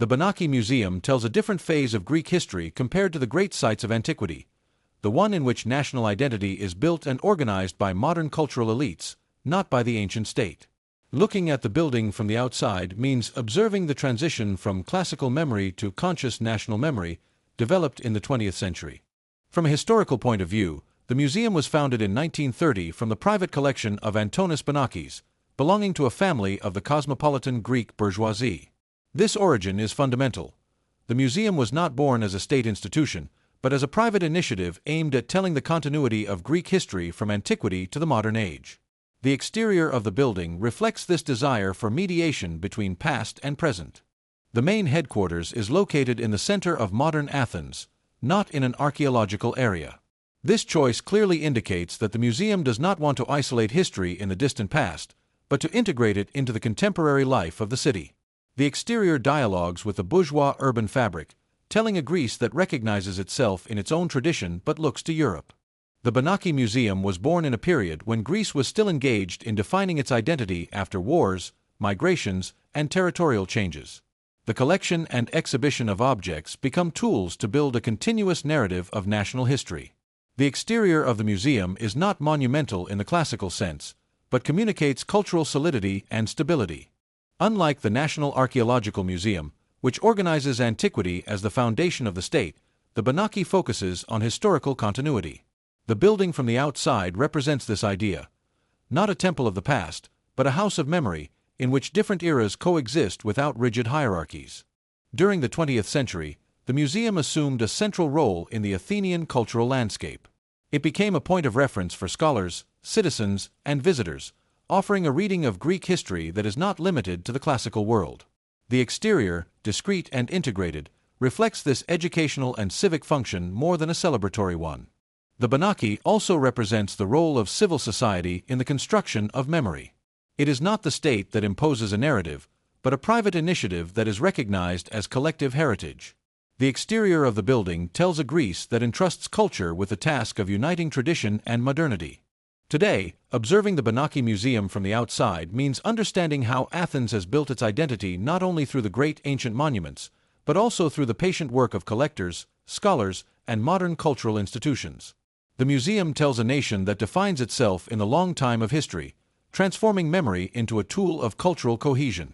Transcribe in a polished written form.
The Benaki Museum tells a different phase of Greek history compared to the great sites of antiquity, the one in which national identity is built and organized by modern cultural elites, not by the ancient state. Looking at the building from the outside means observing the transition from classical memory to conscious national memory developed in the 20th century. From a historical point of view, the museum was founded in 1930 from the private collection of Antonis Benakis, belonging to a family of the cosmopolitan Greek bourgeoisie. This origin is fundamental. The museum was not born as a state institution, but as a private initiative aimed at telling the continuity of Greek history from antiquity to the modern age. The exterior of the building reflects this desire for mediation between past and present. The main headquarters is located in the center of modern Athens, not in an archaeological area. This choice clearly indicates that the museum does not want to isolate history in the distant past, but to integrate it into the contemporary life of the city. The exterior dialogues with the bourgeois urban fabric, telling a Greece that recognizes itself in its own tradition but looks to Europe. The Benaki Museum was born in a period when Greece was still engaged in defining its identity after wars, migrations, and territorial changes. The collection and exhibition of objects become tools to build a continuous narrative of national history. The exterior of the museum is not monumental in the classical sense, but communicates cultural solidity and stability. Unlike the National Archaeological Museum, which organizes antiquity as the foundation of the state, the Benaki focuses on historical continuity. The building from the outside represents this idea. Not a temple of the past, but a house of memory, in which different eras coexist without rigid hierarchies. During the 20th century, the museum assumed a central role in the Athenian cultural landscape. It became a point of reference for scholars, citizens, and visitors, offering a reading of Greek history that is not limited to the classical world. The exterior, discreet and integrated, reflects this educational and civic function more than a celebratory one. The Benaki also represents the role of civil society in the construction of memory. It is not the state that imposes a narrative, but a private initiative that is recognized as collective heritage. The exterior of the building tells a Greece that entrusts culture with the task of uniting tradition and modernity. Today, observing the Benaki Museum from the outside means understanding how Athens has built its identity not only through the great ancient monuments, but also through the patient work of collectors, scholars, and modern cultural institutions. The museum tells a nation that defines itself in the long time of history, transforming memory into a tool of cultural cohesion.